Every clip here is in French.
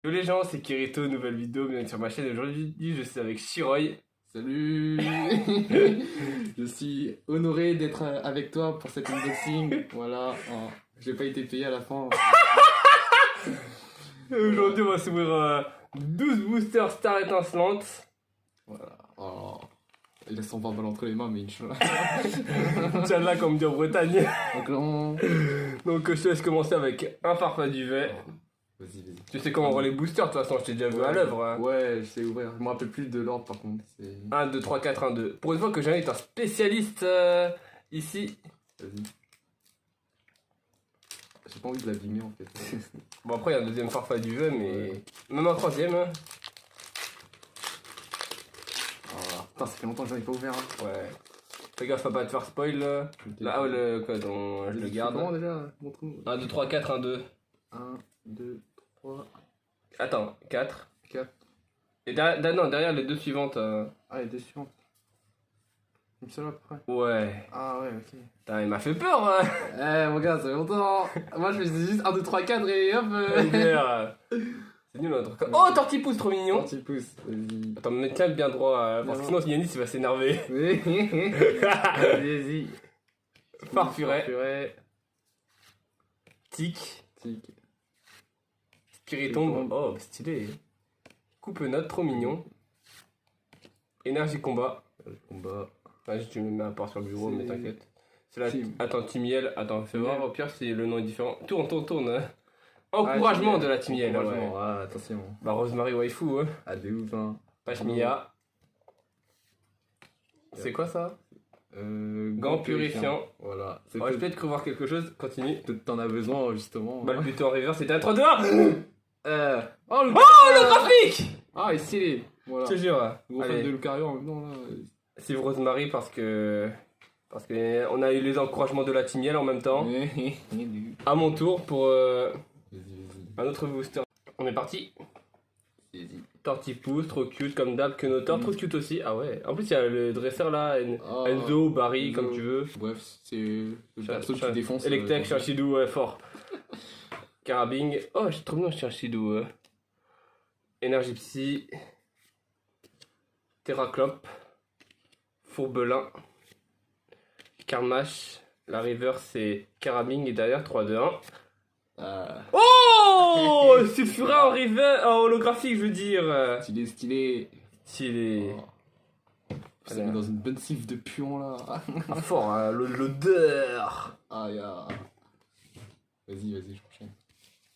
Yo les gens, c'est Kirito, nouvelle vidéo, bienvenue sur ma chaîne. Aujourd'hui, je suis avec Shiroy. Salut. Je suis honoré d'être avec toi pour cet unboxing. Voilà, j'ai pas été payé à la fin. Et aujourd'hui, on va s'ouvrir 12 boosters Star étincelante. Voilà. Oh. Ils sont pas mal entre les mains, mais Inch'Allah. Inch'Allah, comme on dit en Bretagne. Donc, je te laisse commencer avec un farfa duvet. vas-y. Tu sais comment on voit les boosters, de toute façon, je t'ai déjà vu à l'œuvre. Hein. Ouais, je sais ouvrir. Je me rappelle plus de l'ordre par contre. 1, 2, 3, 4, 1, 2. Pour une fois que j'invite un spécialiste ici. Vas-y. J'ai pas envie de l'abîmer en fait. Bon, après, il y a un deuxième farfa duvet, mais. Ouais. Même un troisième. Hein. Putain, ça fait longtemps que j'en ai pas ouvert. Hein. Ouais. Fais gaffe à pas te faire spoil. Là, le code, je le garde. Comment déjà? Montre-nous. 1, 2, 3, 4, 1, 2. 1, 2, 3. Attends, 4. 4. Et derrière les deux suivantes. Ah, les deux suivantes. Comme ça là à peu près. Ouais. Ah ouais, ok. Putain, il m'a fait peur. Hein. Eh mon gars, ça fait longtemps. Moi je faisais juste 1, 2, 3, 4 et hop. C'est nul notre cas. Oh, Tortipousse, trop mignon. Tortipousse, vas-y. Attends, mets tiens bien droit, parce que sinon Yanis il va s'énerver. Vas-y. Farfuret. Tic. Spiritombe. Oh, stylé. Coupe note, trop mignon. Énergie combat. Vas-y, tu me mets à part sur le bureau, mais t'inquiète. C'est la. Attends, Timiel. Attends, fais voir, au pire si le nom est différent. Tourne. Hein. Encouragement de la Timiel. Ouais. Ah, attention. Bah, Rosemary Waifu. Hein. Ah, de ouf, hein. Pashmia. C'est quoi ça? Gant purifiant. Voilà. Je vais peut-être revoir quelque chose, continue. Peut-être t'en as besoin justement. Bah, le buteur en river, c'était un 3-2-1. Oh, le graphique. Ah, il est stylé. Voilà. Je te jure. Gros fan de Lucario en même temps là. C'est Rosemary parce que on a eu les encouragements de la Timiel en même temps. À mon tour pour un autre booster. On est parti. Tortipousse, trop cute comme d'hab, que noteur, trop cute aussi. Ah ouais. En plus il y a le dresseur là, Enzo, Barry, comme tu veux. Bref, c'est le perso qui défonce. Electek, Chinchidou, ouais, fort. Carabing. Oh, j'ai trop mignon Chinchidou. Énergie Psy. Terraclope. Fourbelin. Carmash. La river c'est Carabing et derrière 3-2-1. Oh, Sulfurin en river, en holographique je veux dire. Stylé. Ça met dans une bonne cif de puant là. Ah fort, hein, l'odeur. Ah ya. Vas-y, j'enchaîne.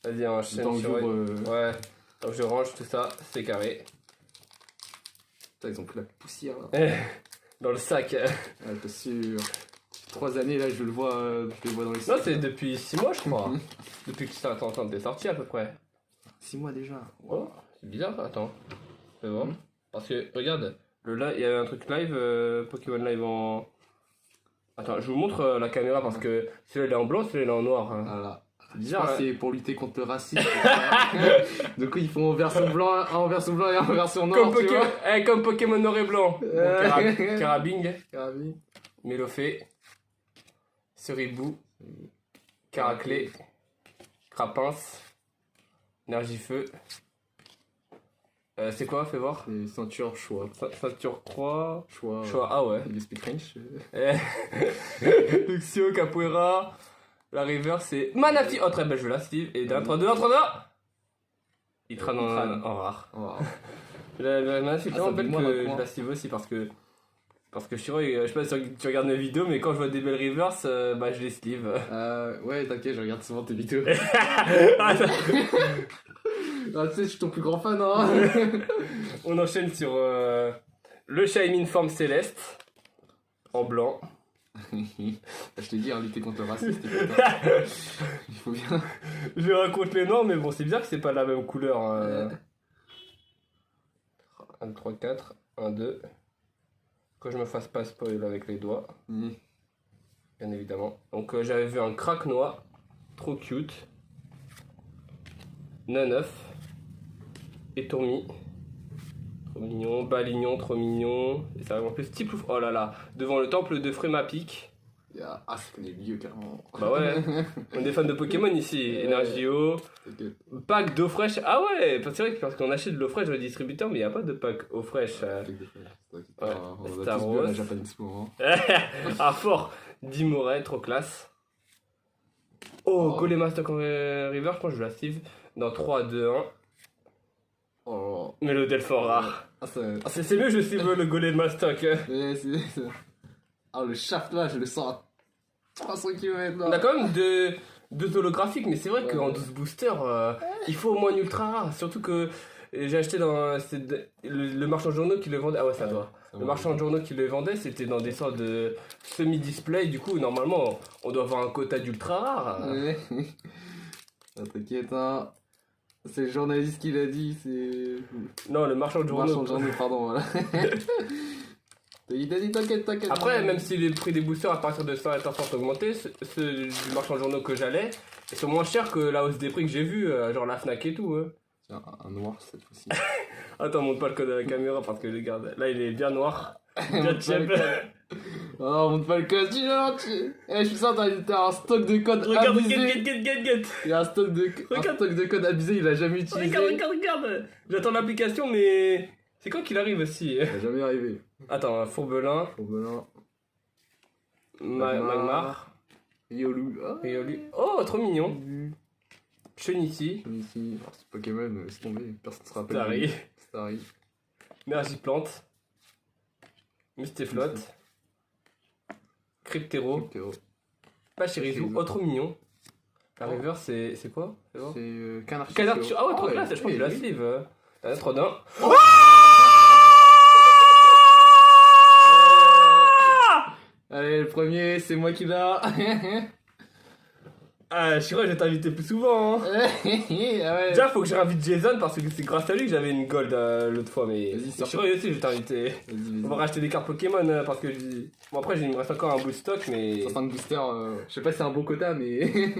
Vas-y, enchaîne sur ouais. Donc je range tout ça, c'est carré. Putain, ils ont pris la poussière là. Dans le sac. Ouais, t'es sûr. 3 années là, je le vois dans les sacs. Non, c'est depuis 6 mois je crois. Depuis que ça t'es sorti à peu près. 6 mois déjà. Wow. Oh, c'est bizarre, attends. Fais voir. Parce que, regarde, il y a un truc live, Pokémon Live en... Attends, je vous montre la caméra parce que celui-là il est en blanc, celui-là il est en noir. Hein. Voilà. C'est bizarre. Hein. C'est pour lutter contre le racisme. Du coup, ils font en version blanc et en version noire. Comme Pokémon noir et blanc. Carabing. Mélofée. Ceribou. Caraclé. Crapince. Énergie-feu. C'est quoi, fais voir? C'est ceinture choix. Ceinture croix. Choix. Ah ouais. Il est speed French. Luxio, Capoeira. La river c'est Manafi. Oh très belle, je la Steve. Et d'un 3-2, 1-3-2. Il trane en rare. La Manafi est tellement belle que je la Steve aussi parce que Shiro, je sais pas si tu regardes mes vidéos, mais quand je vois des belles rivers, bah je les sleeve. Ouais, t'inquiète, je regarde souvent tes vidéos. Ah, tu sais, je suis ton plus grand fan, hein. On enchaîne sur le Shaymin forme céleste en blanc. Je t'ai dit, hein, lutter contre le racisme, il faut bien. Je raconte les noirs, mais bon, c'est bizarre que c'est pas la même couleur. 1, 3, 4, 1, 2. Que je me fasse pas spoil avec les doigts. Bien évidemment. Donc j'avais vu un crack noir, trop cute. Naneuf. Et Tourmi. Trop mignon. Balignon, trop mignon. Et ça arrive en plus. Petit plouf. Oh là là. Devant le temple de Frémapic. Ah, c'est qu'on est vieux carrément. Bah ouais, on est fans de Pokémon ici. Energio. Pack d'eau fraîche. Ah ouais, c'est vrai que parce qu'on achète de l'eau fraîche dans les distributeurs, mais il n'y a pas de pack eau fraîche. On a tous bu à la Japan Expo. Ah, fort. Dimoré, trop classe. Oh, Golem Stock River, je pense que je la Steve. Dans 3, 2, 1. Oh. Mais le Delphort rare. C'est mieux, je Steve le Golem Stock. Ah, le shaft là, je le sens à 300 km là. On a quand même deux holographiques, mais c'est vrai qu'en 12 boosters, il faut au moins une ultra rare. Surtout que j'ai acheté dans le marchand de journaux qui le vendait. Ah ouais, ça doit. Le marchand de journaux qui le vendait, c'était dans des sortes de semi-display. Du coup, normalement, on doit avoir un quota d'ultra rare. T'inquiète, hein. C'est le journaliste qui l'a dit, c'est. Non, le marchand de journaux. Marchand de journaux, pardon, voilà. Il a dit t'inquiète. Après, même si les prix des boosters à partir de 100 ont augmenté, ceux du marchand de journaux que j'allais, ils sont moins chers que la hausse des prix que j'ai vu, genre la Fnac et tout. Tiens, un noir cette fois-ci. Attends, monte pas le code à la caméra parce que regarde, là il est bien noir. Bien cheap. Oh, monte pas le code, dis gentil. Eh, je suis sûr, t'as un stock de code regarde, abusé. Get. Il y a un stock de code abusé, il a jamais utilisé. Regarde. J'attends l'application, mais c'est quand qu'il arrive aussi? Il va jamais arriver. Attends, Fourbelin. Magmar. Riolu. Oh, trop mignon. Chenichi. C'est Pokémon, laisse tomber, personne ne se rappelle. Starry. Mergiplante. Mistéflotte. Cryptero. Pachirisu. Oh, trop mignon. La river, c'est quoi? C'est Canard. Ah ouais, trop classe, je crois que je la suive. Trop d'un. Allez, le premier, c'est moi qui l'a. Ah, Shiro, je vais t'inviter plus souvent. Hein. Déjà, faut que je réinvite Jason parce que c'est grâce à lui que j'avais une gold l'autre fois. Mais Shiro aussi, je vais t'inviter. On va racheter des cartes Pokémon parce que bon, après, il me reste encore un boost stock. Mais 65 boosters, je sais pas si c'est un bon quota, mais.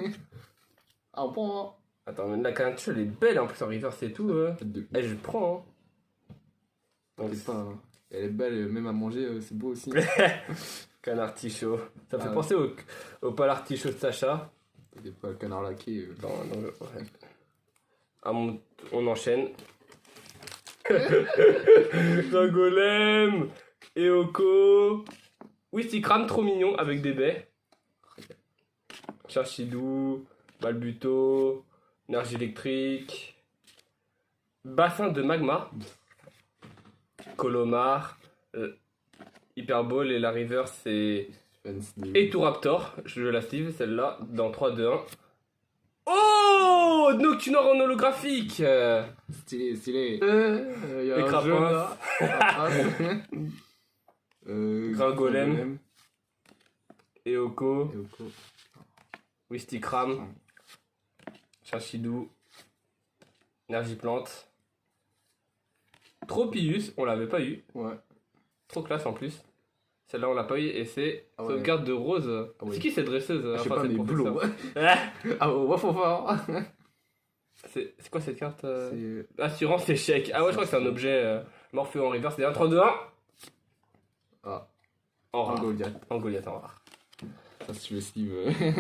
Ah, on prend. Hein. Attends, la carte, elle est belle en plus en reverse et tout. Eh, je prends. Hein. Elle est belle, même à manger, c'est beau aussi. Canard Tichot. Ça me fait penser au Polar Tichot de Sacha. T'inquiète pas, le canard laqué. On enchaîne. Golem, Eoko, Wistikram trop mignon avec des baies. Charchidou, Balbuto, énergie électrique, bassin de magma, Colomar, Hyperball et la river c'est Eturaptor, je la Steve celle-là dans 3, 2, 1. Oh, Noctunor en holographique. Stylé. Les crapins. Grand Golem. Eoko. Wistikram. Chachidou. Energiplante. Tropius, on l'avait pas eu. Ouais. Trop classe en plus. Celle-là on l'a pas eu et c'est sauvegarde de Rose. C'est qui cette dresseuse? Je sais pas, mais boulot. Ah ouais, faut voir. C'est quoi cette carte? Assurance échec. Ah ouais, je crois que c'est un objet Morphée en reverse. C'est un 3, 2, 1. Ah. En rare. En Goliath en rare. Ça, si tu veux, Steve.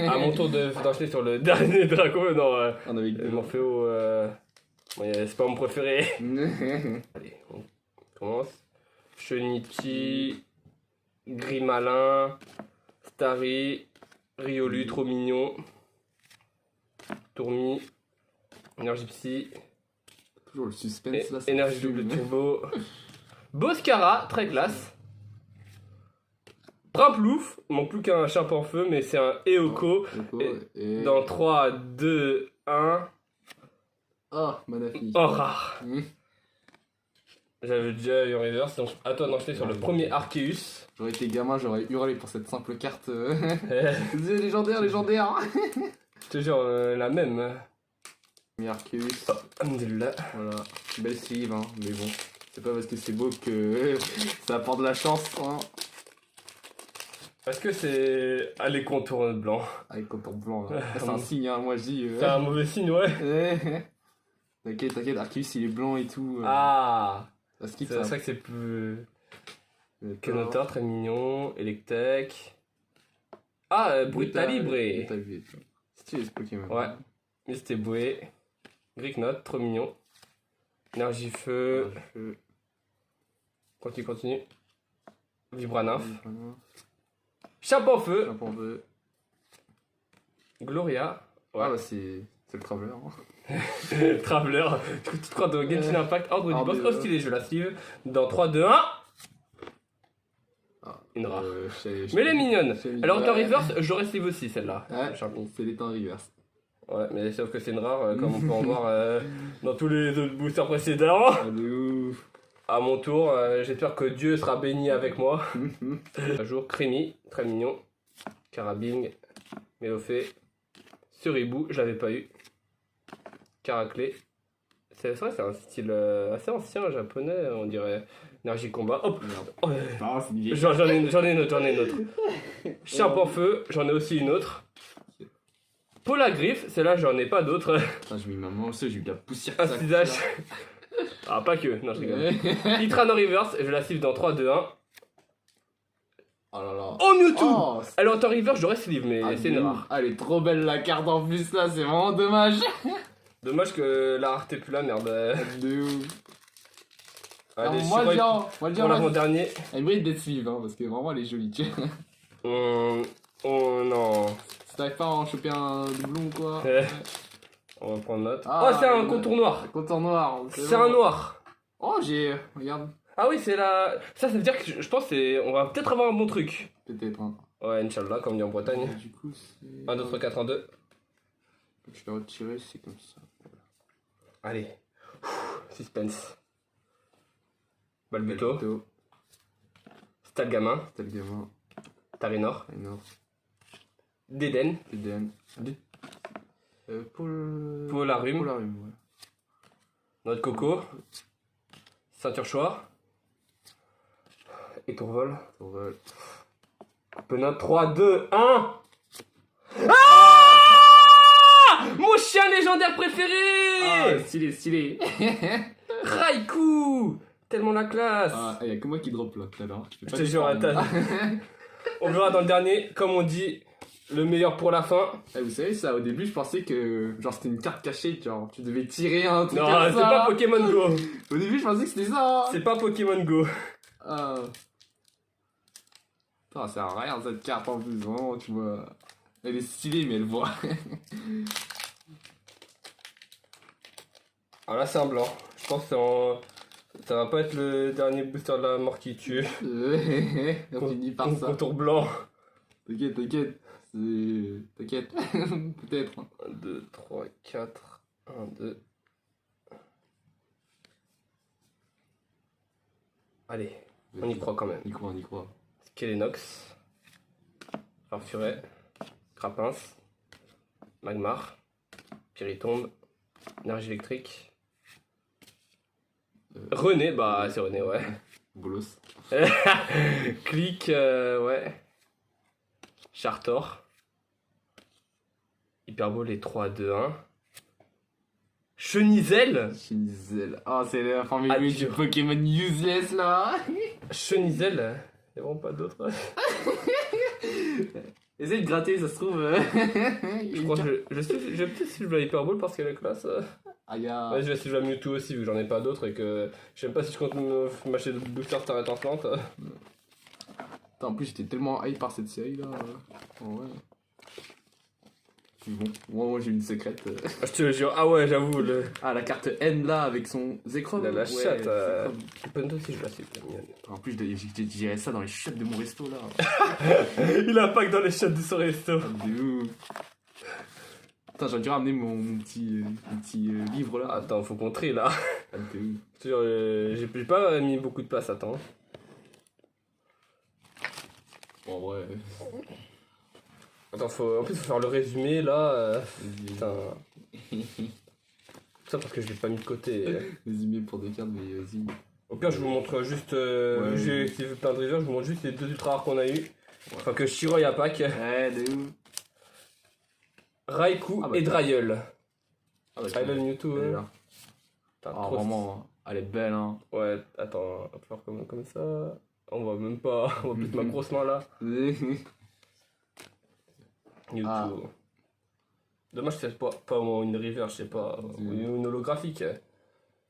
À mon tour d'enchaîner sur le dernier dragon. Non, on avait Morpheo. C'est pas mon préféré. Allez, on commence. Chenichi. Grimalin, Starry, Riolu, trop mignon, Tourmi, Énergie Psy, toujours le suspense là. Énergie double turbo, Boscara, très classe, Primplouf, manque plus qu'un chape en feu, mais c'est un Eoko, dans 3, 2, 1. Oh, magnifique. Oh, rare. J'avais déjà eu en reverse, donc à toi d'enchaîner sur le premier Arceus. J'aurais été gamin, j'aurais hurlé pour cette simple carte. Légendaire. Je te jure, la même. Premier Arceus. Alhamdulillah. Voilà, belle sleeve, hein, mais bon, c'est pas parce que c'est beau que ça apporte de la chance. Hein. Est-ce que c'est les contours blancs? Les contours blancs, là. C'est un signe, hein, moi je dis. C'est un mauvais signe, ouais. T'inquiète, Arceus il est blanc et tout. Ah, c'est vrai que c'est plus. Kenotor, très mignon. Electek. Ah, Brutal Libre. Stylé ce Pokémon. Ouais. Misté Boué. Greek Note, trop mignon. Énergie Feu. Continue. Vibranaf. Chapeau Feu. Gloria. Ouais, bah c'est le Traveler. Traveler. Tu te crois dans Genshin Impact, ordre du boss. Oh, stylé, je la suive. Dans 3, 2, 1. Une rare. Mais elle est mignonne. Alors, en temps reverse, j'aurais sleeve aussi celle-là. Ouais, c'est les temps reverse. Ouais, mais sauf que c'est une rare, comme on peut en voir dans tous les autres boosters précédents. À mon tour, j'espère que Dieu sera béni avec moi. Un jour, Creamy, très mignon. Carabing, Mélofée. Suribou, je l'avais pas eu. Caraclé. C'est vrai, c'est un style assez ancien japonais, on dirait. Énergie combat. Hop. Oh, j'en ai une autre. Chien en feu, j'en ai aussi une autre. Polagriffe, celle-là j'en ai pas d'autres. J'ai mis ma main au sol, j'ai eu de la poussière. Astisage. Ah, pas que, non, je rigole. Itrano Reverse, je la cible dans 3, 2, 1. Oh là là. Oh, Mewtwo. Elle est en temps reverse, j'aurais sleeve, mais c'est une rare. Ah, elle est trop belle la carte en plus là, c'est vraiment dommage. Dommage que la rareté plus là, merde. De ouf. Allez, moi je dis pour l'avant-dernier. Elle mérite d'être sleeve, hein, parce que vraiment elle est jolie. Oh non. Si t'arrives pas à en choper un doublon ou quoi. On va prendre note. Oh, c'est un contour noir. Contour noir. C'est un noir. Oh, regarde. Ah oui, c'est la. Ça veut dire que je pense que on va peut-être avoir un bon truc. Peut-être, hein. Ouais, Inch'Allah, comme on dit en Bretagne. Du coup, c'est. 1, 2, 3, 4, 1, 2. Je vais retirer, c'est comme ça. Allez. Suspense. Balbuto. Stalgamin. Tarinor. Deden. Polarum. Ouais. Noix de coco. Ceinture choix. Et tourvol. Penote 3, 2, 1. Ah, mon chien légendaire préféré. Stylé. Raikou. Tellement la classe. Y'a que moi qui drop là tout à l'heure. Je te jure, attends. On verra dans le dernier, comme on dit, le meilleur pour la fin. Vous savez ça, au début je pensais que genre c'était une carte cachée, genre tu devais tirer un truc. Non, comme c'est ça. pas Pokémon Go. Au début je pensais que c'était ça. C'est pas Pokémon Go. Ça sert à rien cette carte en plus, vraiment tu vois. Elle est stylée mais elle voit. Alors là c'est un blanc. Je pense que ça va pas être le dernier booster de la mort qui tue. On finit par ça. Contour blanc. T'inquiète. T'inquiète. Peut-être. 1, 2, 3, 4. 1, 2. Allez, on y croit quand même. On y croit. Skelenox. Farfuret. Crapins. Magmar. Piritombe. Énergie électrique. René, bah c'est René, ouais. Bolos. Click, ouais. Chartor. Hyperbole 3, 2, 1. Chenizel. Ah, c'est la formule du Pokémon useless là. Chenizel. Y'a vraiment pas d'autre. Essaye de gratter, ça se trouve. Je crois que je vais peut-être si je veux Hyperbole parce qu'elle est classe. Ouais, je vais si je veux Mewtwo aussi vu que j'en ai pas d'autres et que je sais même pas si je compte m'acheter d'autres boosters Terre étincelante. En plus j'étais tellement hype par cette série là. Ouais. Puis bon, moi j'ai une secrète. Je te jure, ah ouais j'avoue la carte N là avec son Zekrom. La chatte. Pento aussi je la sais, en plus je dirais ça dans les shops de mon resto là. Il a un pack dans les shops de son resto. De ouf. Attends, j'aurais dû ramener mon petit livre là. Attends, faut qu'on trie là. De ouf. Je te jure, j'ai pas mis beaucoup de place, attends. Bon ouais. Attends, en plus faut faire le résumé là. Putain. Ça parce que je l'ai pas mis de côté. Résumé pour des cartes, mais vas-y. Au pire, je vous montre juste. J'ai plein de rivers, je vous montre juste les 2 ultra rares qu'on a eu. Enfin, que Shiroi a pack. Ouais, de ouf. Raikou et Dryel. Dryel Mewtwo. Vraiment, elle est belle hein. Ouais, attends, on va faire comme ça. On voit même pas. On voit plus ma grosse main là. YouTube. Ah. Dommage que c'est pas une river, je sais pas. Ou une holographique.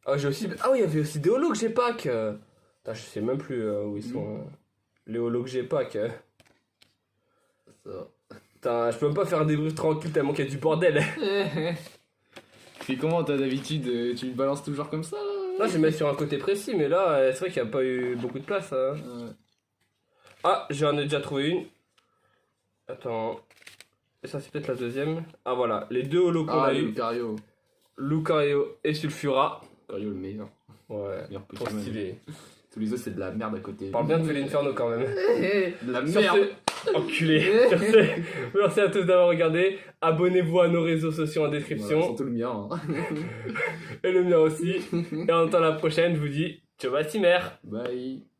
Ah, j'ai aussi. Ah oui, il y avait aussi des holos que j'ai pack. Putain, je sais même plus où ils sont. Les holos que j'ai pack. Ça. Putain, je peux même pas faire des bruits tranquilles tellement qu'il y a du bordel. Puis comment toi d'habitude, tu me balances toujours comme ça là? Là, je vais mettre sur un côté précis, mais là, c'est vrai qu'il n'y a pas eu beaucoup de place. Hein. Ouais. Ah, j'en ai déjà trouvé une. Attends. Et ça, c'est peut-être la deuxième. Ah, voilà. Les deux holos qu'on a eu. Lucario. Lucario et Sulfura. Lucario le meilleur. Ouais, Meilleur trop Pokémon. stylé. Tous les autres c'est de la merde à côté. Parle bien de Feu l'Inferno quand même. De la Sur merde. ce, enculé. Sur ce, merci à tous d'avoir regardé. Abonnez-vous à nos réseaux sociaux en description. Voilà, surtout le mien. Hein. Et le mien aussi. Et en attendant la prochaine, je vous dis ciao, Batimer. Bye.